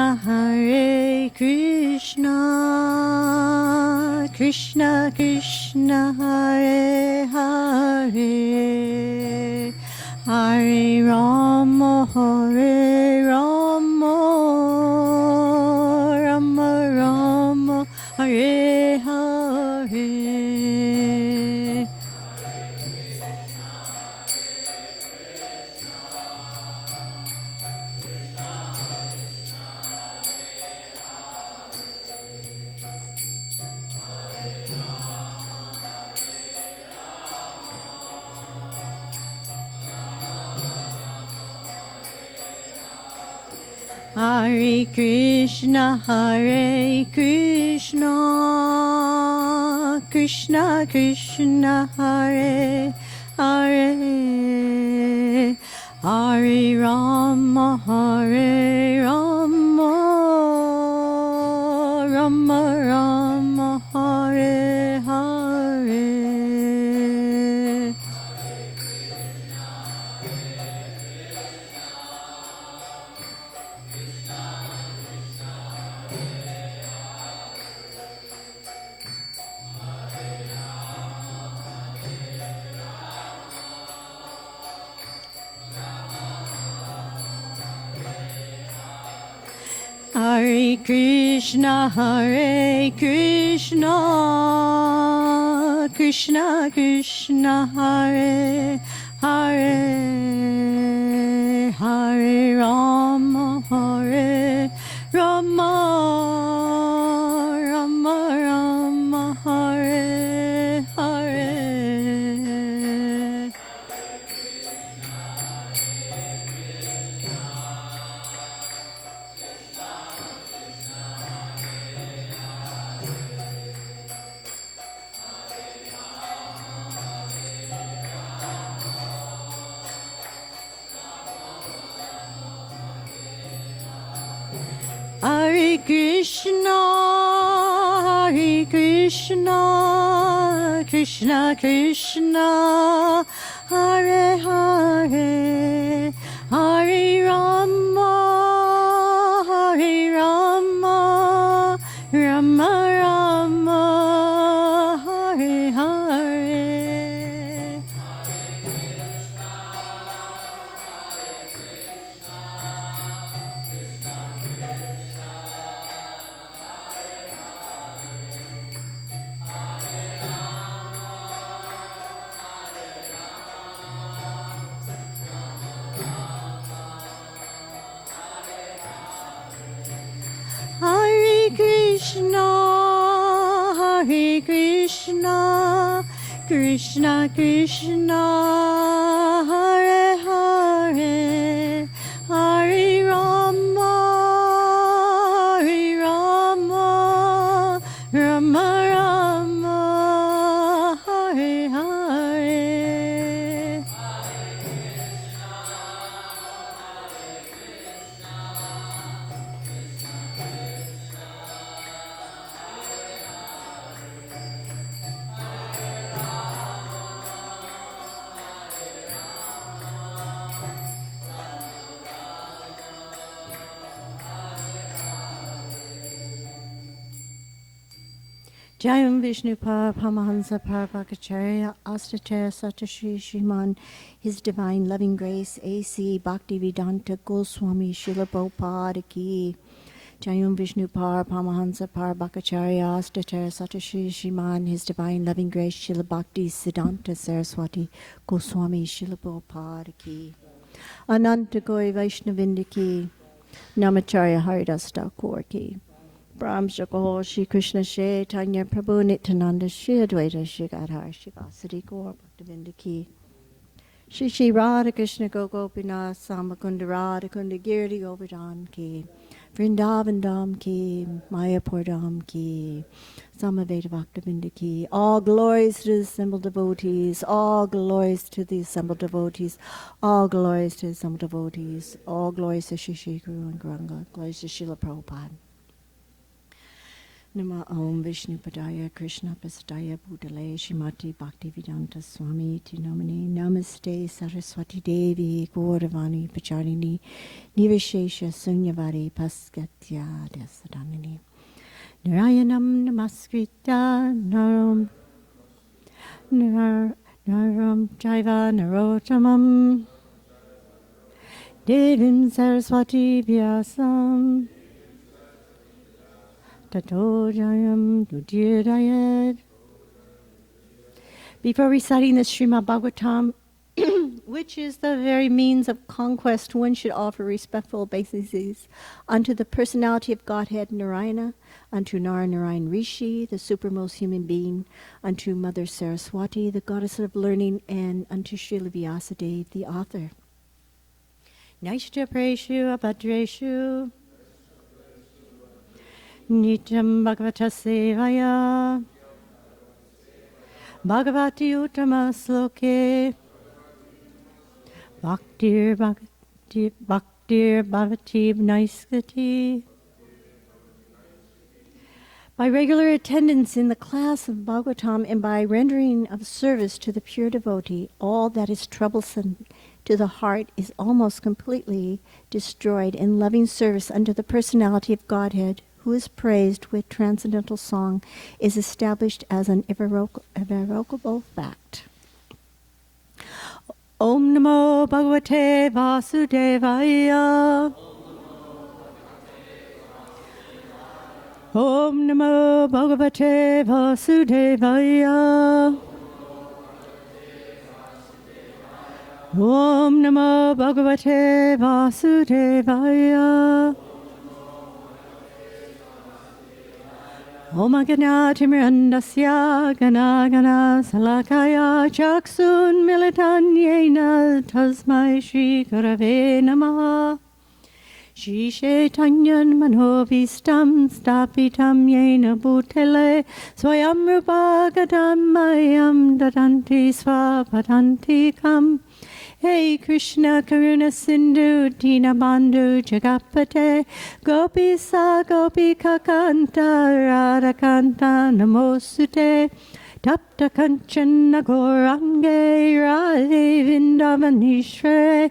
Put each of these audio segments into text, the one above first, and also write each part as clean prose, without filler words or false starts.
Krishna, Hare Krishna, Krishna Krishna, Hare Hare, Hare Rama, Hare Rama, Rama Rama, Hare Hare. Hare Krishna, Hare Krishna, Krishna Krishna, Hare Hare, Hare Rama, Hare Rama, Rama Rama, Hare Hare. Hare Krishna, Hare Krishna, Krishna Krishna, Hare Hare, Hare Rama, Hare Rama, Rama Rama, Hare Hare. Hare Krishna, Hare Krishna, Krishna Krishna, Hare Hare, Hare Rama, Hare Rama, Rama Rama, Hare Hare. Hare Krishna, Hare Krishna, Krishna Krishna, Hare Hare, Hare Rama, Hare Rama, Rama Rama, Hare Hare. Jayam Vishnupar Paramahansa Parvakacharya Astatara Satashri Shriman His Divine Loving Grace A.C. Bhaktivedanta Goswami Srila Prabhupada Ki. Jayam Vishnupar Paramahansa Parvakacharya Astatara Satashri Shriman His Divine Loving Grace Srila Bhakti Siddhanta Saraswati Goswami Srila Prabhupada Ki. Ananta Gauri Vaishnavinda Ki. Namacharya Haridas Thakur Ki. Brahm Shakho, Shri Krishna Chaitanya Prabhu Nityananda, Shri Advaita, Shri Gadhar, Shri Vasudeva Gaur Bhaktivinda Ki. Shri Shri Radha Krishna Gopinath, Samakunda Radha Kunda Girdi Govardhan Ki. Vrindavan Dham Ki, Mayapur Dham Ki, Samaveda Bhaktivinda Ki. All glories to the assembled devotees, all glories to the assembled devotees, all glories to the assembled devotees, all glories to Shri Shri Guru and Guranga, glories to Srila Prabhupada. Nama Om Vishnu Padaya Krishna Pasadaya Bhutale Shrimati Bhaktivedanta Swami Tinamani Namaste Saraswati Devi Gauravani Pacharini Nivishesha Sunyavari Paskatya Desadanini Narayanam Namaskritya Naram Jaiva Narotamam Devim Saraswati Vyasam Tato Jayam Dudirayad. Before reciting the Srimad Bhagavatam, which is the very means of conquest, one should offer respectful obeisances unto the personality of Godhead Narayana, unto Narayan Rishi, the supermost human being, unto Mother Saraswati, the goddess of learning, and unto Srila Vyasadeva, the author. Naishta Preshu Abhadreshu Nityam Bhagavata Sevaya Bhagavati Uttama Sloke Bhaktir Bhavati Naiskati. By regular attendance in the class of Bhagavatam and by rendering of service to the pure devotee, all that is troublesome to the heart is almost completely destroyed, and loving service unto the personality of Godhead, who is praised with transcendental song, is established as an irrevocable fact. Om Namo Bhagavate Vasudevaya. Om Namo Bhagavate Vasudevaya. Om Namo Bhagavate Vasudevaya. Om Ganatimirandasya Ganagana Salakaya Chaksun Militanyena Tasmai Shri Gurave Namaha. Shri Shaitanyan Manovistam Stapitam Yena Bhutele Swayam Rupagadam Mayam Dadanti Swapadanti Kam. Hey Krishna Karuna Sindhu Dinabandhu Jagapate Gopisa Gopika Kanta Radhakanta Namosute Tapta Kanchana Gorange Radhe Vindavanishre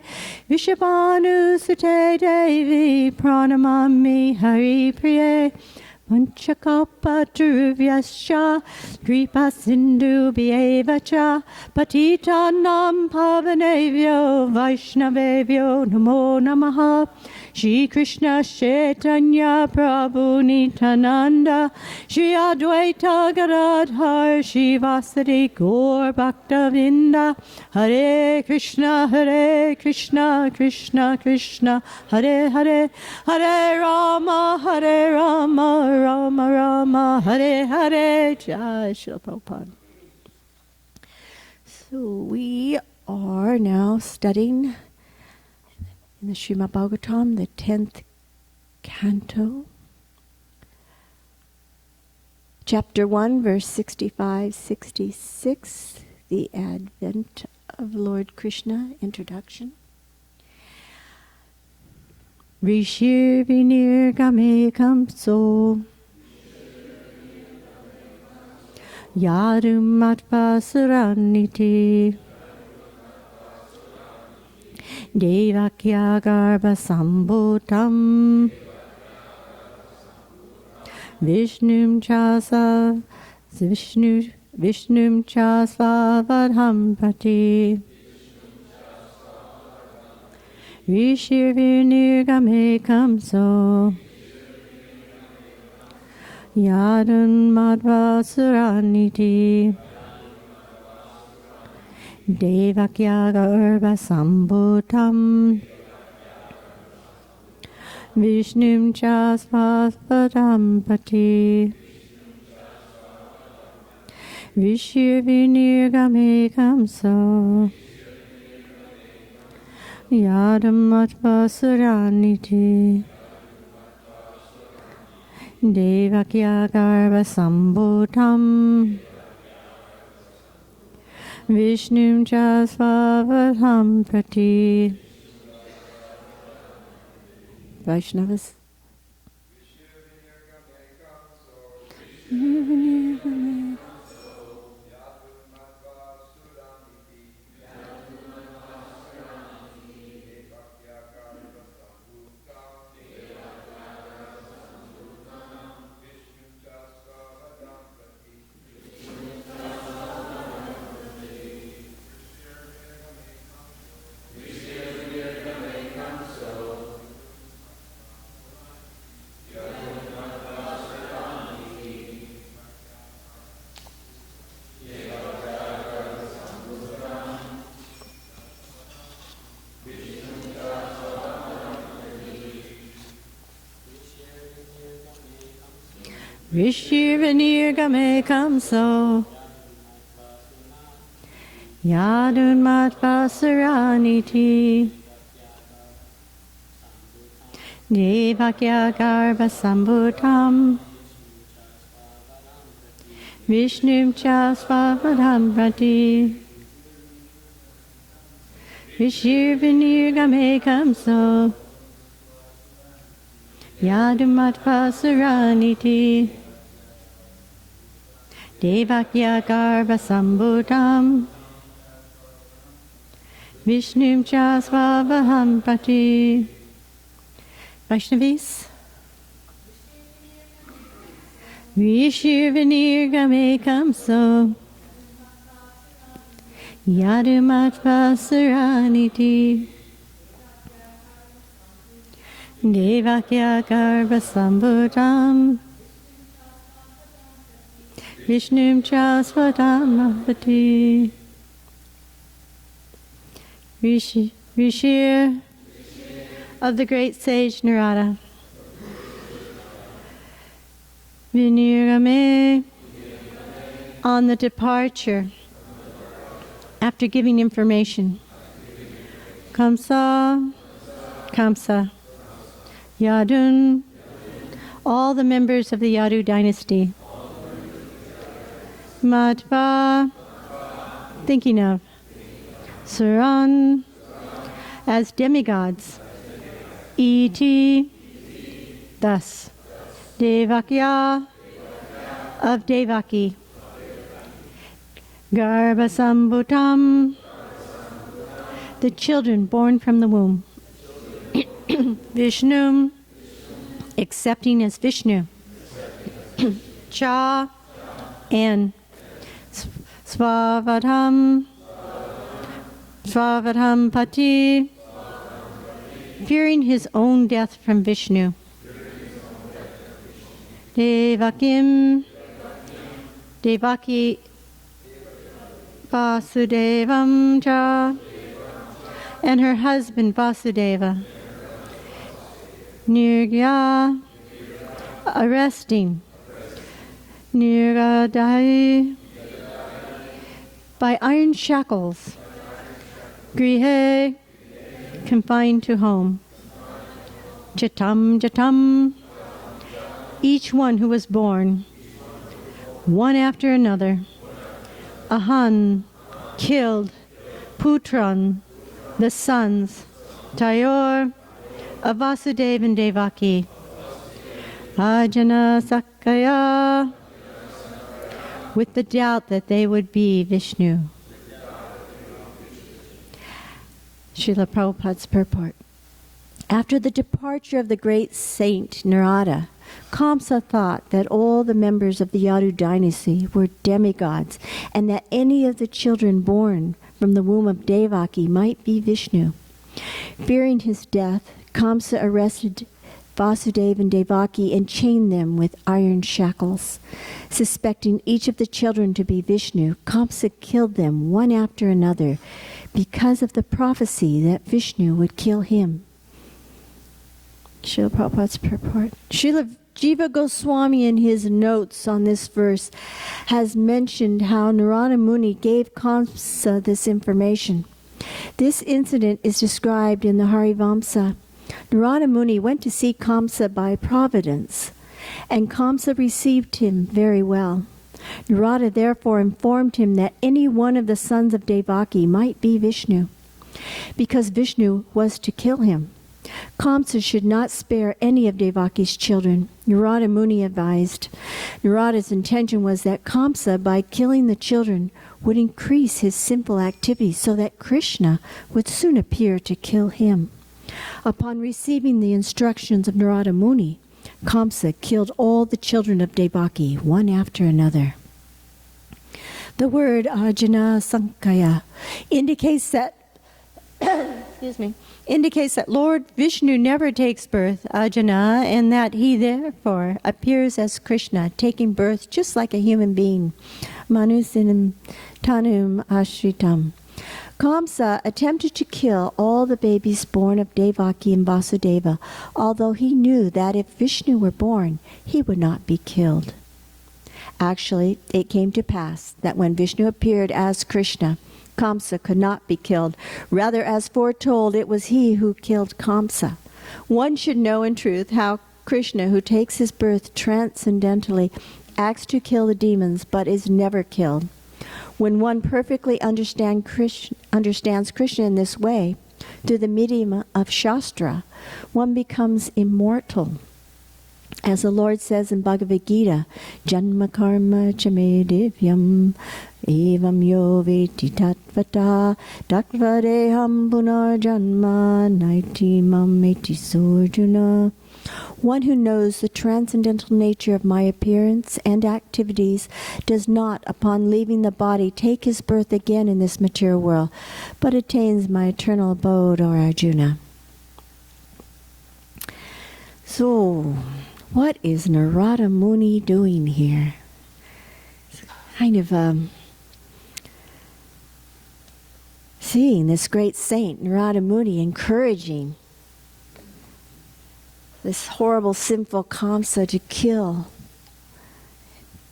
Vishabhanu Sute Devi Pranamami Hari Priye Panchakalpatarubhyascha Kripa Sindhu Bhyevacha Patitanam Pavanevyo Vaishnavevyo Namo Namaha. Shri Krishna Chaitanya Prabhu Nityananda Shri Advaita Gadadhar Shri Vasadi Gaur Bhaktavinda. Hare Krishna Krishna Krishna Hare Hare Hare Rama Rama Rama Hare Hare. Jai Srila Prabhupada. So we are now studying in the Srimad Bhagavatam, the 10th canto, chapter 1, verse 65-66, the Advent of Lord Krishna, introduction. Rishir vinir game kamso Yadum matva suraniti Devakya garba sambhutam Vishnum chasa Vishnum chasvavadham pati Rishir nirgame kamso Yadun madhva suraniti Devakya garba sambhutam Vishnum chasvavadham pati Rishir nirgame kamso Yadam matva suraniti Devakya garba sambhutam Vishnum chasvavadham prati. Vaishnavas. Vishirvanirgame kamso Yadun matvasaraniti Devakya garva sambutam Vishnum cha svavadam prati Vishirvanirgame kamso Yadun matvasaraniti Devakya garva sambutam Vishnum cha svavaham prati. Vaishnavis. Vishirvanirgame kamso Yadumatvasaraniti Devakya garva sambutam Vishnum cha svadam prati. Rishir of the great sage Narada. Vinirame on the departure after giving information. Kamsa, Yadun, all the members of the Yadu dynasty. Matva, thinking of. Suran, as demigods. Iti, thus. Devakya, of Devaki. Garbhasambutam, the children born from the womb. Vishnu, accepting as Vishnu. Cha, and Svavadham Pati, fearing his own death from Vishnu. Devaki Vasudevam cha, and her husband Vasudeva. Nirgya, arresting. Nirgadai, by iron shackles. Grihe, confined to home. Jatam, each one who was born, one after another. Ahan, killed. Putran, the sons. Tayor, of Vasudeva and Devaki. Ajana Sakaya, with the doubt that they would be Vishnu. Srila Prabhupada's purport. After the departure of the great saint Narada, Kamsa thought that all the members of the Yadu dynasty were demigods, and that any of the children born from the womb of Devaki might be Vishnu. Fearing his death, Kamsa arrested Vasudeva and Devaki and chained them with iron shackles. Suspecting each of the children to be Vishnu, Kamsa killed them one after another because of the prophecy that Vishnu would kill him. Srila Prabhupada's purport. Srila Jiva Goswami in his notes on this verse has mentioned how Narada Muni gave Kamsa this information. This incident is described in the Harivamsa. Narada Muni went to see Kamsa by providence, and Kamsa received him very well. Narada therefore informed him that any one of the sons of Devaki might be Vishnu, because Vishnu was to kill him. Kamsa should not spare any of Devaki's children, Narada Muni advised. Narada's intention was that Kamsa, by killing the children, would increase his sinful activities so that Krishna would soon appear to kill him. Upon receiving the instructions of Narada Muni, Kamsa killed all the children of Devaki, one after another. The word Ajana Sankaya indicates that indicates that Lord Vishnu never takes birth, Ajana, and that he therefore appears as Krishna, taking birth just like a human being. Manusinam Tanum Ashritam. Kamsa attempted to kill all the babies born of Devaki and Vasudeva, although he knew that if Vishnu were born, he would not be killed. Actually, it came to pass that when Vishnu appeared as Krishna, Kamsa could not be killed. Rather, as foretold, it was he who killed Kamsa. One should know in truth how Krishna, who takes his birth transcendentally, acts to kill the demons, but is never killed. When one perfectly understands Krishna in this way, through the medium of Shastra, one becomes immortal. As the Lord says in Bhagavad Gita, Janma karma chame divyam evam yo veti tatvata takvadeham punar janma naiti mameti surjuna. One who knows the transcendental nature of my appearance and activities does not, upon leaving the body, take his birth again in this material world, but attains my eternal abode, or Arjuna. So, what is Narada Muni doing here? It's kind of seeing this great saint, Narada Muni, encouraging this horrible, sinful Kamsa to kill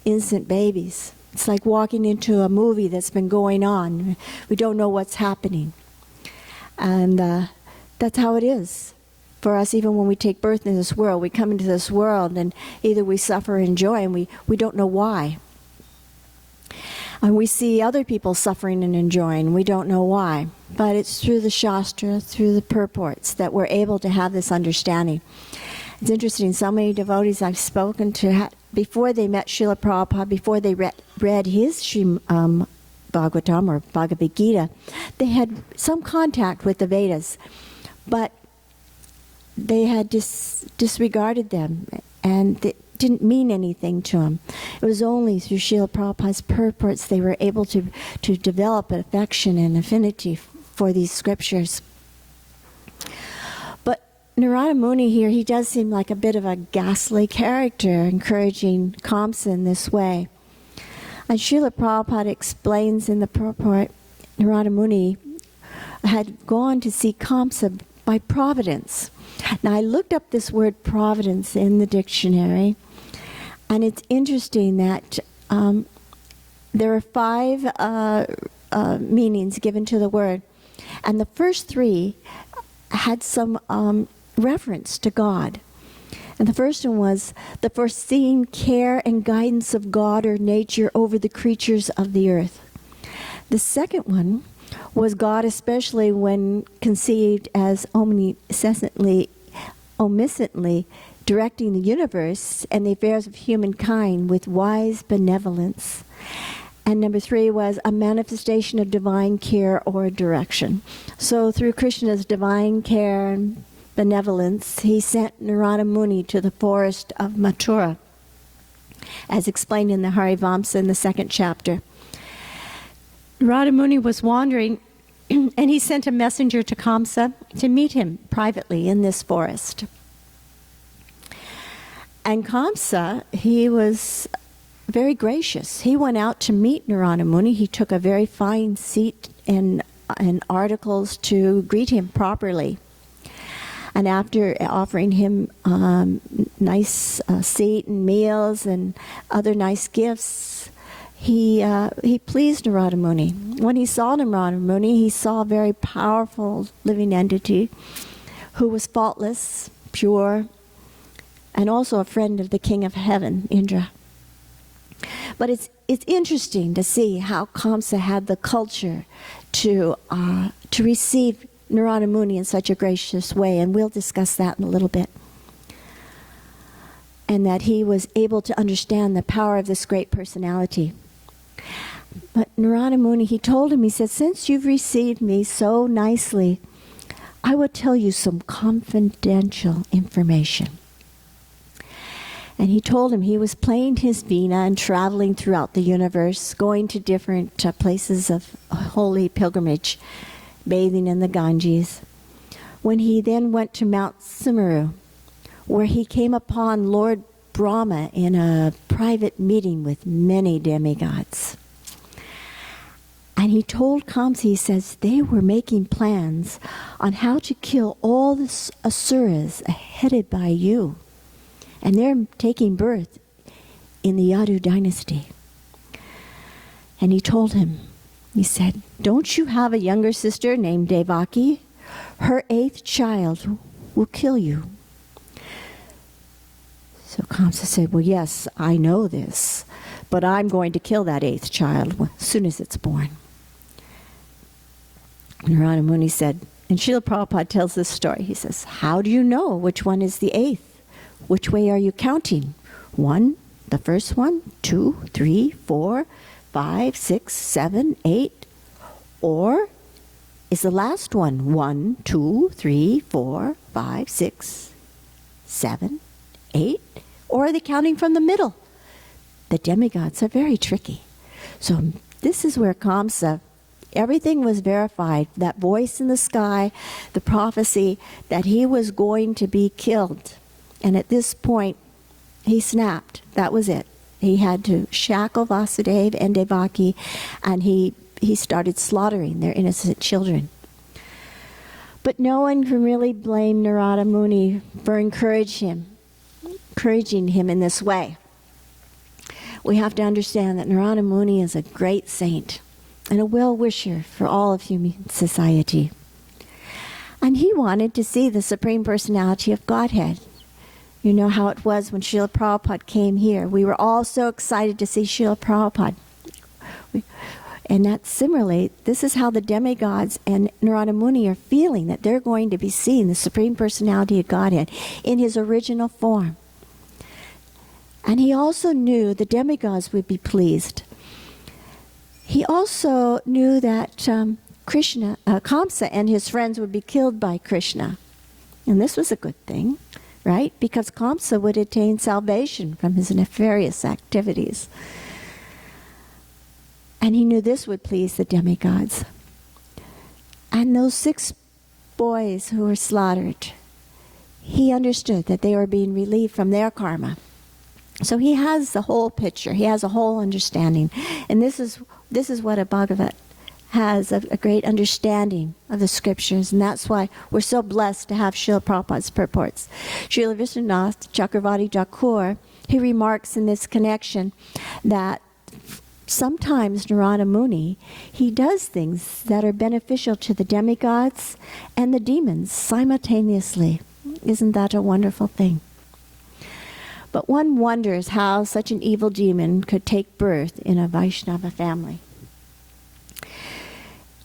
innocent babies. It's like walking into a movie that's been going on. We don't know what's happening. And that's how it is for us, even when we take birth in this world. We come into this world and either we suffer or enjoy, and we don't know why. And we see other people suffering and enjoying. We don't know why. But it's through the Shastra, through the purports, that we're able to have this understanding. It's interesting, so many devotees I've spoken to, before they met Srila Prabhupada, before they read his Bhagavatam or Bhagavad Gita, they had some contact with the Vedas, but they had disregarded them, and it didn't mean anything to them. It was only through Srila Prabhupada's purports they were able to develop an affection and affinity for these scriptures. But Narada Muni here, he does seem like a bit of a ghastly character, encouraging Kamsa in this way. And Srila Prabhupada explains in the purport, Narada Muni had gone to see Kamsa by providence. Now, I looked up this word providence in the dictionary, and it's interesting that there are 5 meanings given to the word, and the first 3 had some reference to God. And the first one was the foreseeing care and guidance of God or nature over the creatures of the earth. The second one was God, especially when conceived as omnisciently directing the universe and the affairs of humankind with wise benevolence. And number 3 was a manifestation of divine care or direction. So through Krishna's divine care and benevolence, he sent Narada Muni to the forest of Mathura, as explained in the Harivamsa in the 2nd chapter. Narada Muni was wandering, and he sent a messenger to Kamsa to meet him privately in this forest. And Kamsa, he was very gracious. He went out to meet Narada Muni. He took a very fine seat and articles to greet him properly. And after offering him nice seat and meals and other nice gifts, he pleased Narada Muni. When he saw Narada Muni, he saw a very powerful living entity who was faultless, pure, and also a friend of the king of heaven, Indra. But it's interesting to see how Kamsa had the culture to receive Narada Muni in such a gracious way, and we'll discuss that in a little bit. And that he was able to understand the power of this great personality. But Narada Muni, he told him, he said, since you've received me so nicely, I will tell you some confidential information. And he told him he was playing his veena and traveling throughout the universe, going to different places of holy pilgrimage, bathing in the Ganges, when he then went to Mount Sumeru, where he came upon Lord Brahma in a private meeting with many demigods. And he told Kamsa, he says, they were making plans on how to kill all the asuras headed by you. And they're taking birth in the Yadu dynasty. And he told him, he said, don't you have a younger sister named Devaki? Her 8th child will kill you. So Kamsa said, well, yes, I know this, but I'm going to kill that 8th child as soon as it's born. And Narada Muni said, and Srila Prabhupada tells this story, he says, how do you know which one is the 8th? Which way are you counting? 1, the first one, 2, 3, 4, 5, 6, 7, 8, or is the last one 1, 2, 3, 4, 5, 6, 7, 8? Or are they counting from the middle? The demigods are very tricky. So this is where Kamsa, everything was verified. That voice in the sky, the prophecy that he was going to be killed. And at this point, he snapped. That was it. He had to shackle Vasudeva and Devaki, and he started slaughtering their innocent children. But no one can really blame Narada Muni for encouraging him in this way. We have to understand that Narada Muni is a great saint and a well-wisher for all of human society. And he wanted to see the Supreme Personality of Godhead. You know how it was when Srila Prabhupada came here. We were all so excited to see Srila Prabhupada. And that similarly, this is how the demigods and Narada Muni are feeling, that they're going to be seeing the Supreme Personality of Godhead in his original form. And he also knew the demigods would be pleased. He also knew that Kamsa and his friends would be killed by Krishna. And this was a good thing, right? Because Kamsa would attain salvation from his nefarious activities. And he knew this would please the demigods. And those 6 boys who were slaughtered, he understood that they were being relieved from their karma. So he has the whole picture. He has a whole understanding. And this is what a Bhagavat has, a great understanding of the scriptures. And that's why we're so blessed to have Srila Prabhupada's purports. Srila Vishwanath Chakravarti Thakur, he remarks in this connection that sometimes Narada Muni, he does things that are beneficial to the demigods and the demons simultaneously. Isn't that a wonderful thing? But one wonders how such an evil demon could take birth in a Vaishnava family.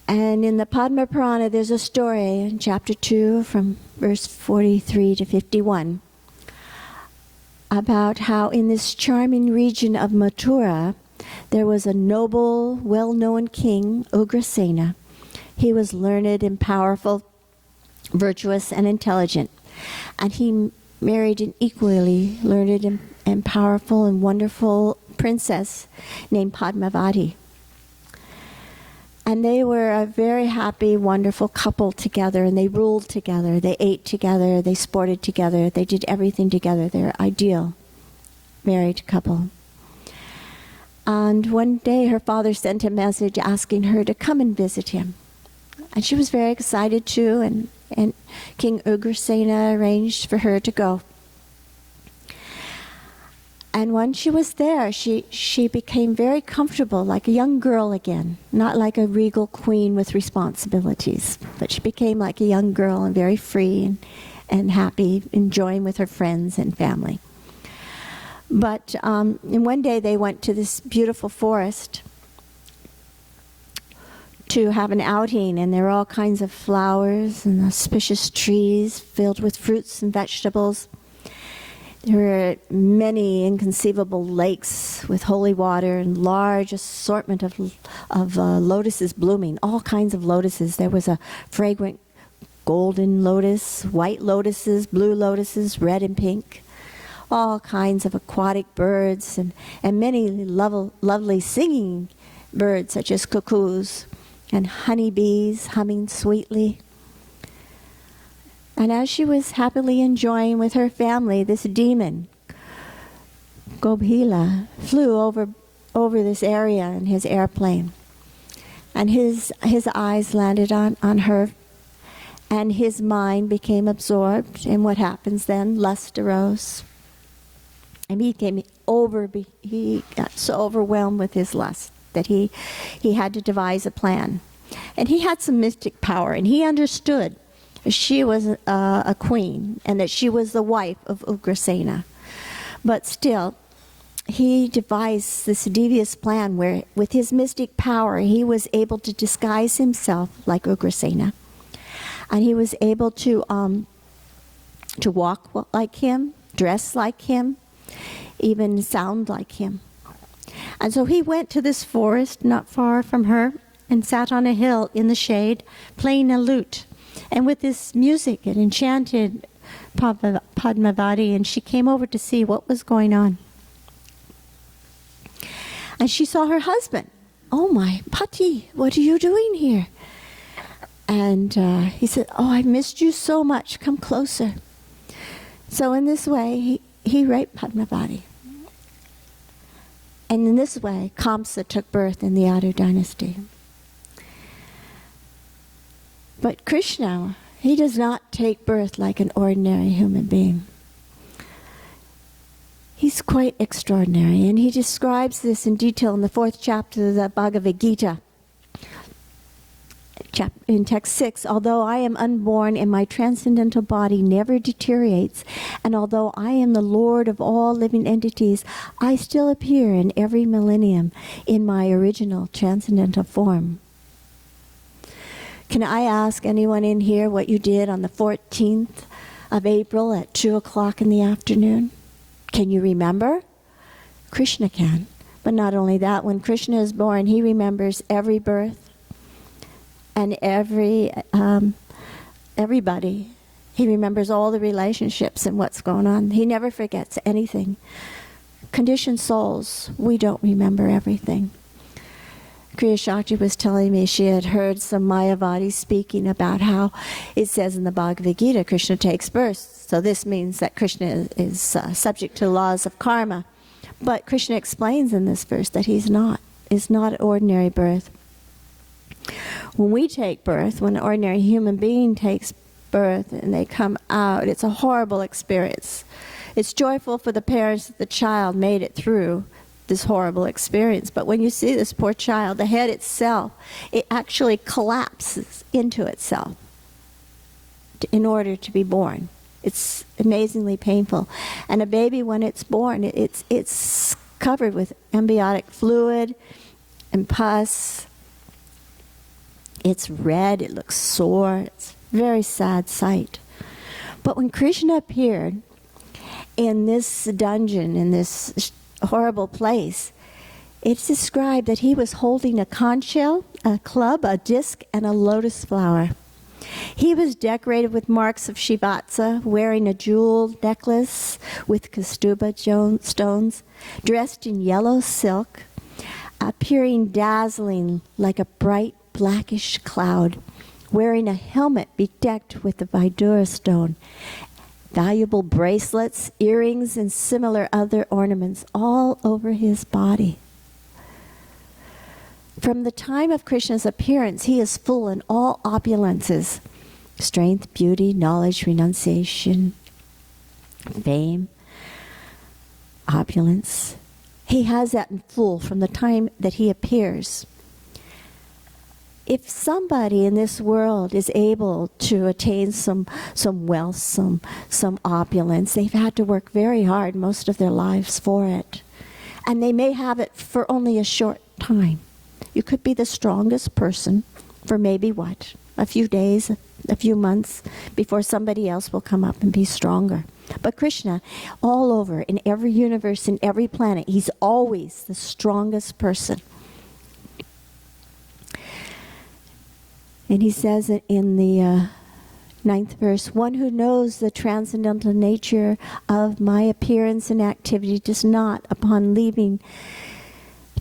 And in the Padma Purana, there's a story in chapter 2 from verse 43 to 51 about how in this charming region of Mathura, there was a noble, well-known king, Ugrasena. He was learned and powerful, virtuous and intelligent. And he married an equally learned and powerful and wonderful princess named Padmavati. And they were a very happy, wonderful couple together, and they ruled together, they ate together, they sported together, they did everything together. They're ideal married couple. And one day her father sent a message asking her to come and visit him. And she was very excited too, and King Ugrasena arranged for her to go. And when she was there, she became very comfortable, like a young girl again, not like a regal queen with responsibilities, but she became like a young girl and very free and happy, enjoying with her friends and family. But and one day they went to this beautiful forest to have an outing, and there were all kinds of flowers and auspicious trees filled with fruits and vegetables. There were many inconceivable lakes with holy water and large assortment of lotuses blooming, all kinds of lotuses. There was a fragrant golden lotus, white lotuses, blue lotuses, red and pink, all kinds of aquatic birds, and many lovely singing birds such as cuckoos and honeybees humming sweetly. And as she was happily enjoying with her family, this demon, Gobhila, flew over this area in his airplane. And his eyes landed on her, and his mind became absorbed. And what happens then? Lust arose. And he got so overwhelmed with his lust that he had to devise a plan. And he had some mystic power, and he understood she was a queen, and that she was the wife of Ugrasena. But still, he devised this devious plan where, with his mystic power, he was able to disguise himself like Ugrasena. And he was able to walk like him, dress like him, even sound like him. And so he went to this forest not far from her and sat on a hill in the shade, playing a lute. And with this music, it enchanted Padmavati, and she came over to see what was going on. And she saw her husband. "Oh, my Pati, what are you doing here?" And he said, "Oh, I missed you so much. Come closer." So in this way, he raped Padmavati. And in this way, Kamsa took birth in the Yadu dynasty. But Krishna, he does not take birth like an ordinary human being. He's quite extraordinary, and he describes this in detail in the 4th chapter of the Bhagavad Gita. In text 6, "Although I am unborn and my transcendental body never deteriorates, and although I am the Lord of all living entities, I still appear in every millennium in my original transcendental form." Can I ask anyone in here what you did on the 14th of April at 2 o'clock in the afternoon? Can you remember? Krishna can. But not only that, when Krishna is born, he remembers every birth and everybody. He remembers all the relationships and what's going on. He never forgets anything. Conditioned souls, we don't remember everything. Kriya Shakti was telling me she had heard some Mayavadis speaking about how it says in the Bhagavad Gita, Krishna takes birth. So this means that Krishna is subject to laws of karma. But Krishna explains in this verse that he's not. It's not an ordinary birth. When we take birth, when an ordinary human being takes birth and they come out, it's a horrible experience. It's joyful for the parents that the child made it through this horrible experience. But when you see this poor child, the head itself, it actually collapses into itself in order to be born. It's amazingly painful. And a baby, when it's born, it's covered with amniotic fluid and pus. It's red, it looks sore. It's a very sad sight. But when Krishna appeared in this dungeon, in this horrible place, it's described that he was holding a conch shell, a club, a disc, and a lotus flower. He was decorated with marks of Shivatsa, wearing a jeweled necklace with kastuba stones, dressed in yellow silk, appearing dazzling like a bright blackish cloud, wearing a helmet bedecked with the Vidura stone, valuable bracelets, earrings, and similar other ornaments all over his body. From the time of Krishna's appearance, he is full in all opulences: strength, beauty, knowledge, renunciation, fame, opulence. He has that in full from the time that he appears. If somebody in this world is able to attain some wealth, some opulence, they've had to work very hard most of their lives for it. And they may have it for only a short time. You could be the strongest person for maybe what? A few days, a few months, before somebody else will come up and be stronger. But Krishna, all over, in every universe, in every planet, he's always the strongest person. And he says it in the 9th verse, one who knows the transcendental nature of my appearance and activity does not, upon leaving,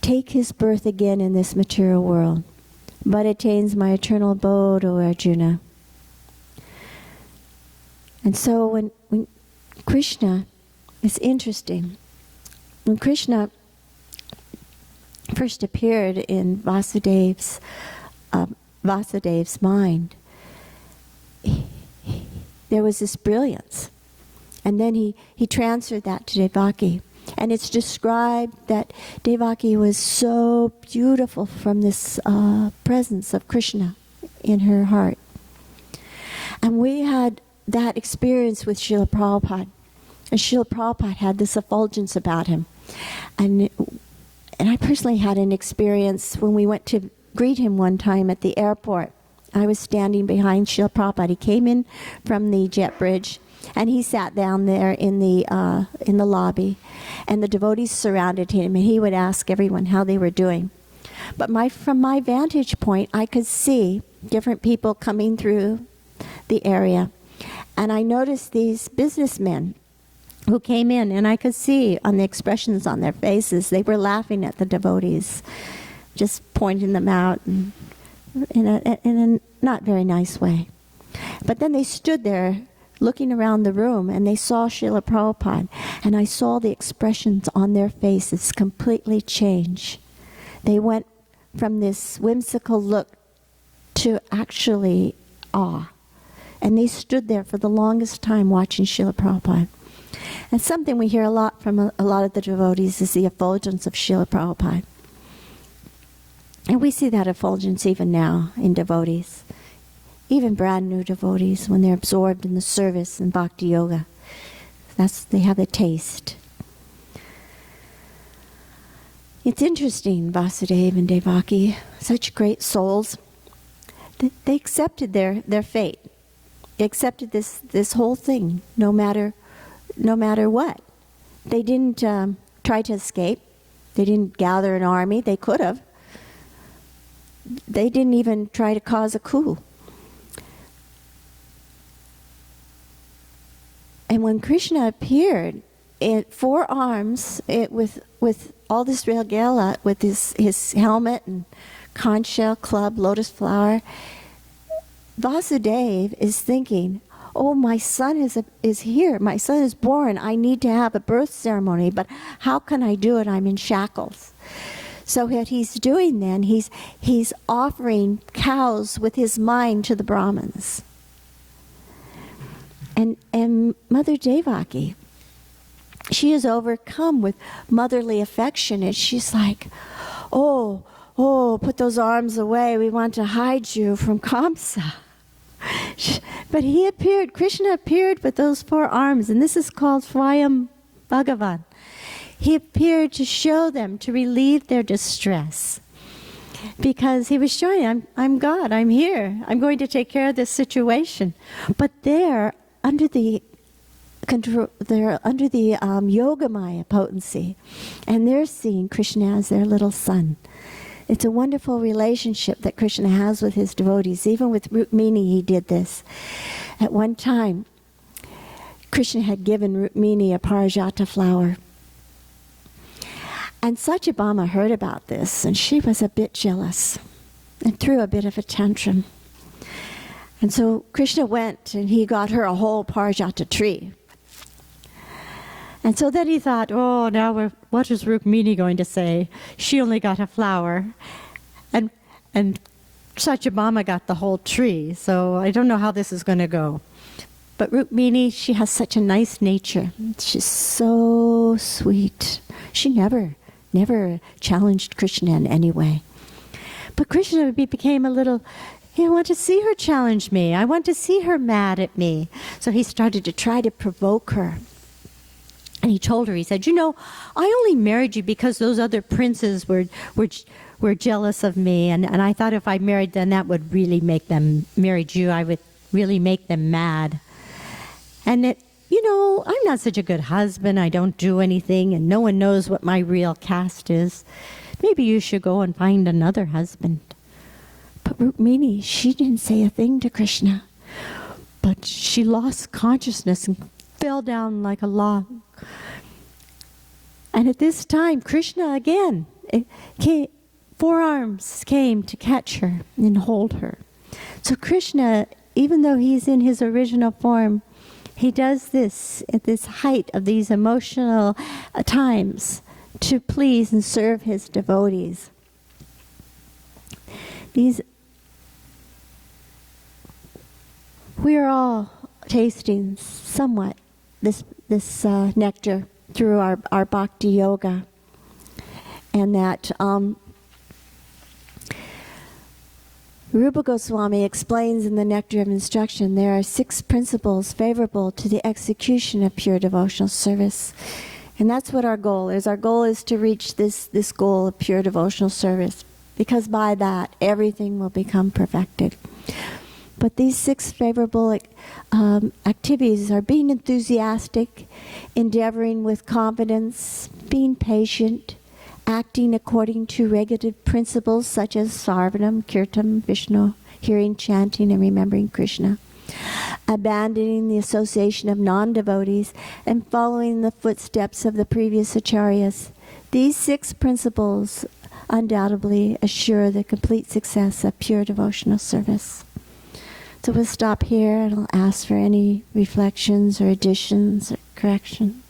take his birth again in this material world, but attains my eternal abode, O Arjuna. And so when Krishna, it's interesting, when Krishna first appeared in Vasudev's mind, there was this brilliance. And then he transferred that to Devaki. And it's described that Devaki was so beautiful from this presence of Krishna in her heart. And we had that experience with Srila Prabhupada. And Srila Prabhupada had this effulgence about him. And I personally had an experience when we went to greet him one time at the airport. I was standing behind Srila Prabhupada. He came in from the jet bridge, and he sat down there in the lobby, and the devotees surrounded him, and he would ask everyone how they were doing. But from my vantage point, I could see different people coming through the area, and I noticed these businessmen who came in, and I could see on the expressions on their faces, they were laughing at the devotees, just pointing them out in a not very nice way. But then they stood there looking around the room, and they saw Srila Prabhupada, and I saw the expressions on their faces completely change. They went from this whimsical look to actually awe. And they stood there for the longest time watching Srila Prabhupada. And something we hear a lot from a lot of the devotees is the effulgence of Srila Prabhupada. And we see that effulgence even now in devotees, even brand new devotees, when they're absorbed in the service and bhakti yoga. They have the taste. It's interesting, Vasudeva and Devaki, such great souls, they accepted their fate. They accepted this whole thing, no matter what. They didn't try to escape. They didn't gather an army. They could have. They didn't even try to cause a coup. And when Krishna appeared, 4 arms, with all this regalia, with his helmet and conch shell, club, lotus flower, Vasudeva is thinking, oh, my son is here. My son is born. I need to have a birth ceremony, but how can I do it? I'm in shackles. So what he's doing then, he's offering cows with his mind to the Brahmins. And Mother Devaki, she is overcome with motherly affection, and she's like, oh, put those arms away. We want to hide you from Kamsa. But Krishna appeared with those 4 arms, and this is called Swayam Bhagavan. He appeared to show them, to relieve their distress. Because he was showing, I'm God, I'm here. I'm going to take care of this situation. But they're under the Yogamaya potency, and they're seeing Krishna as their little son. It's a wonderful relationship that Krishna has with his devotees. Even with Rukmini, he did this. At one time, Krishna had given Rukmini a parijata flower. And Satyabhama heard about this, and she was a bit jealous and threw a bit of a tantrum. And so Krishna went, and he got her a whole parijata tree. And so then he thought, oh, now what is Rukmini going to say? She only got a flower. And Satyabhama got the whole tree, so I don't know how this is going to go. But Rukmini, she has such a nice nature. She's so sweet. She never challenged Krishna in any way. But Krishna became a little, I want to see her challenge me. I want to see her mad at me. So he started to try to provoke her. And he told her, he said, I only married you because those other princes were jealous of me. And I thought if I married them, that would really make them, married you, I would really make them mad. And I'm not such a good husband. I don't do anything, and no one knows what my real caste is. Maybe you should go and find another husband. But Rukmini, she didn't say a thing to Krishna. But she lost consciousness and fell down like a log. And at this time, Krishna again, four arms came to catch her and hold her. So Krishna, even though he's in his original form, he does this at this height of these emotional times to please and serve his devotees. We are all tasting somewhat this nectar through our bhakti yoga, and that Rupa Goswami explains in the Nectar of Instruction there are 6 principles favorable to the execution of pure devotional service. And that's what our goal is. Our goal is to reach this goal of pure devotional service, because by that everything will become perfected. But these 6 favorable activities are being enthusiastic, endeavoring with confidence, being patient, acting according to regulative principles such as sarvanam, kirtan, Vishnu, hearing, chanting, and remembering Krishna, abandoning the association of non-devotees, and following the footsteps of the previous acharyas. These 6 principles undoubtedly assure the complete success of pure devotional service. So we'll stop here and I'll ask for any reflections or additions or corrections.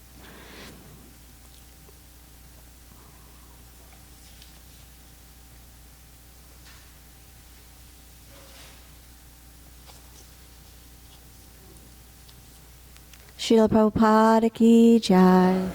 Srila Prabhupada ki jai.